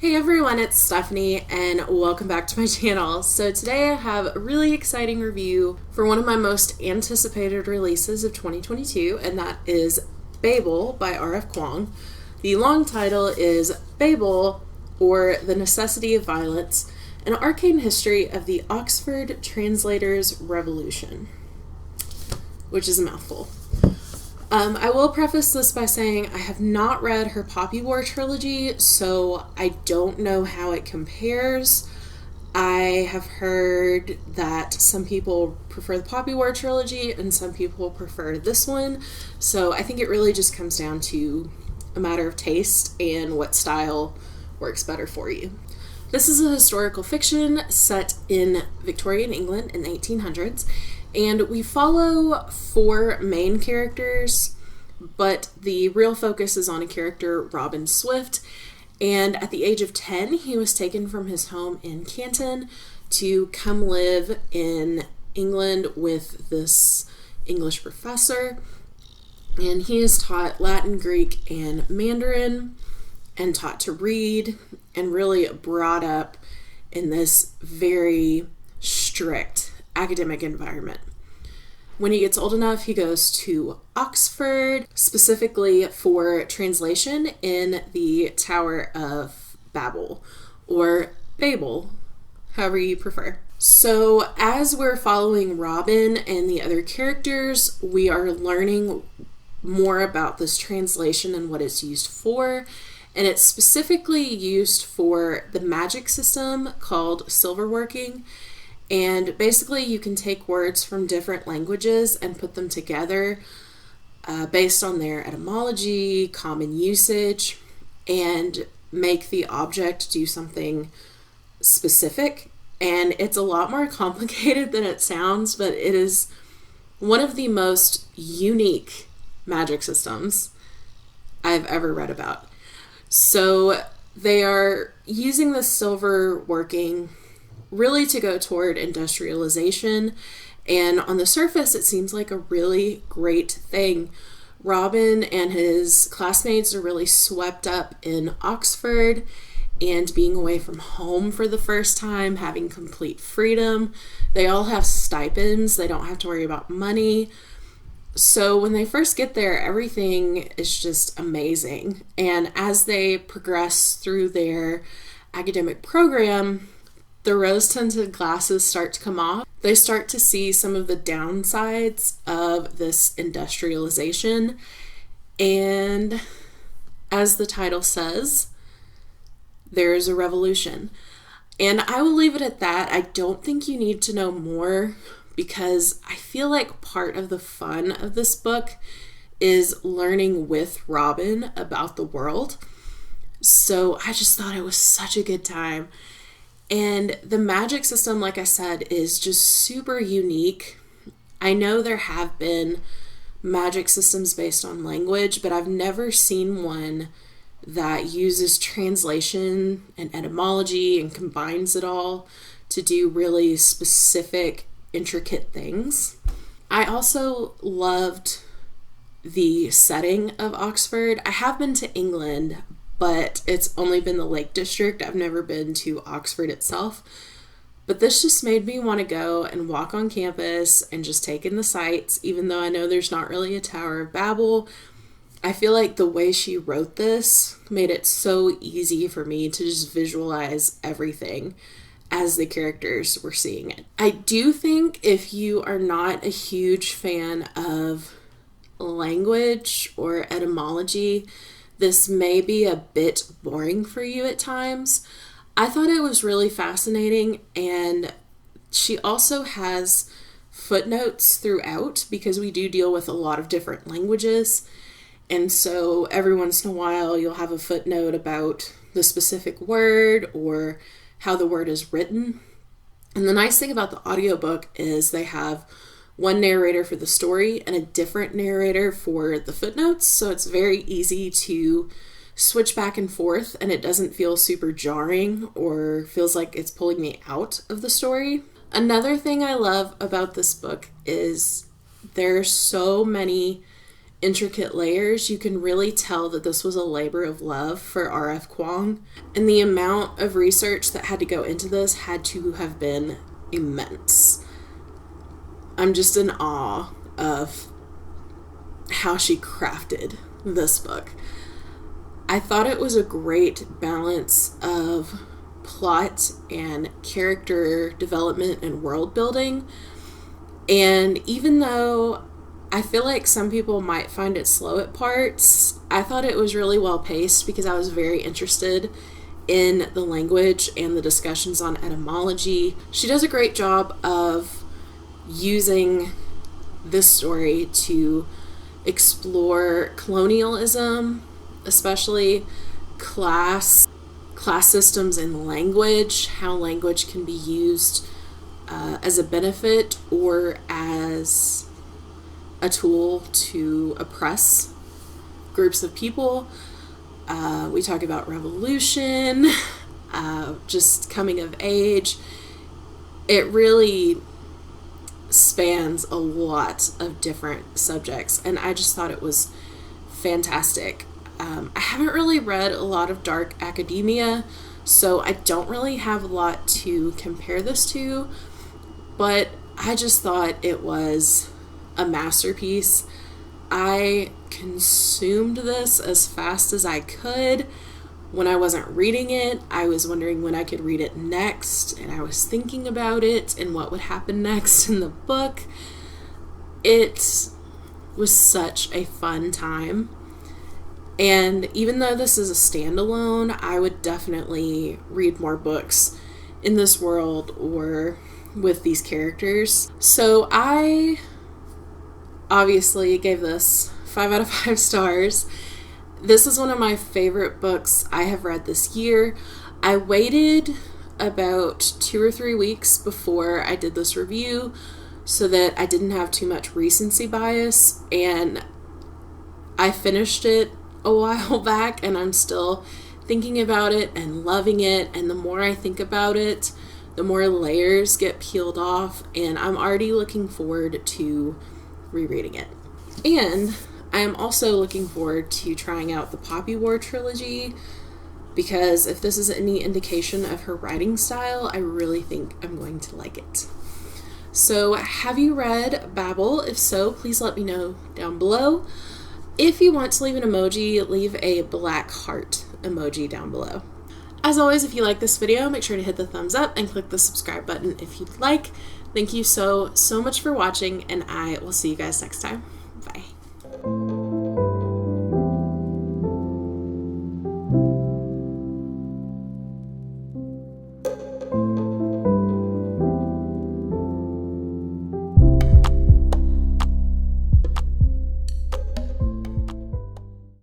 Hey everyone, it's Stephanie and welcome back to my channel. So today I have a really exciting review for one of my most anticipated releases of 2022, and that is Babel by R.F. Kuang. The long title is Babel, or The Necessity of Violence, an arcane history of the Oxford Translators' Revolution, which is a mouthful. I will preface this by saying I have not read her Poppy War trilogy, so I don't know how it compares. I have heard that some people prefer the Poppy War trilogy and some people prefer this one, so I think it really just comes down to a matter of taste and what style works better for you. This is a historical fiction set in Victorian England in the 1800s, and we follow four main characters, but the real focus is on a character, Robin Swift, and at the age of 10, he was taken from his home in Canton to come live in England with this English professor, and he is taught Latin, Greek, and Mandarin, and taught to read, and really brought up in this very strict academic environment. When he gets old enough, he goes to Oxford, specifically for translation in the Tower of Babel, or Babel, however you prefer. So as we're following Robin and the other characters, we are learning more about this translation and what it's used for. And it's specifically used for the magic system called silverworking. And basically you can take words from different languages and put them together based on their etymology, common usage, and make the object do something specific. And it's a lot more complicated than it sounds, but it is one of the most unique magic systems I've ever read about. So they are using the silver working really to go toward industrialization, and on the surface it seems like a really great thing. Robin and his classmates are really swept up in Oxford and being away from home for the first time, having complete freedom. They all have stipends, they don't have to worry about money. So when they first get there, everything is just amazing. And as they progress through their academic program, the rose-tinted glasses start to come off. They start to see some of the downsides of this industrialization. And as the title says, there's a revolution. And I will leave it at that. I don't think you need to know more, because I feel like part of the fun of this book is learning with Robin about the world. So I just thought it was such a good time. And the magic system, like I said, is just super unique. I know there have been magic systems based on language, but I've never seen one that uses translation and etymology and combines it all to do really specific, intricate things. I also loved the setting of Oxford. I have been to England, but it's only been the Lake District. I've never been to Oxford itself. But this just made me want to go and walk on campus and just take in the sights, even though I know there's not really a Tower of Babel. I feel like the way she wrote this made it so easy for me to just visualize everything as the characters were seeing it. I do think if you are not a huge fan of language or etymology, this may be a bit boring for you at times. I thought it was really fascinating, and she also has footnotes throughout because we do deal with a lot of different languages. And so every once in a while you'll have a footnote about the specific word or how the word is written. And the nice thing about the audiobook is they have one narrator for the story and a different narrator for the footnotes, so it's very easy to switch back and forth and it doesn't feel super jarring or feels like it's pulling me out of the story. Another thing I love about this book is there are so many intricate layers, you can really tell that this was a labor of love for R.F. Kuang. And the amount of research that had to go into this had to have been immense. I'm just in awe of how she crafted this book. I thought it was a great balance of plot and character development and world building. And even though I feel like some people might find it slow at parts, I thought it was really well paced because I was very interested in the language and the discussions on etymology. She does a great job of using this story to explore colonialism, especially class systems and language, how language can be used as a benefit or as a tool to oppress groups of people. We talk about revolution, just coming of age. It really spans a lot of different subjects, and I just thought it was fantastic. I haven't really read a lot of dark academia, so I don't really have a lot to compare this to, but I just thought it was a masterpiece. I consumed this as fast as I could. When I wasn't reading it, I was wondering when I could read it next, and I was thinking about it and what would happen next in the book. It was such a fun time. And even though this is a standalone, I would definitely read more books in this world or with these characters. So I obviously gave this 5 out of 5 stars. This is one of my favorite books I have read this year. I waited about 2 or 3 weeks before I did this review so that I didn't have too much recency bias, and I finished it a while back, and I'm still thinking about it and loving it, and the more I think about it, the more layers get peeled off, and I'm already looking forward to rereading it. And I am also looking forward to trying out the Poppy War trilogy, because if this is any indication of her writing style, I really think I'm going to like it. So, have you read Babel? If so, please let me know down below. If you want to leave an emoji, leave a black heart emoji down below. As always, if you like this video, make sure to hit the thumbs up and click the subscribe button if you'd like. Thank you so much for watching, and I will see you guys next time. Bye.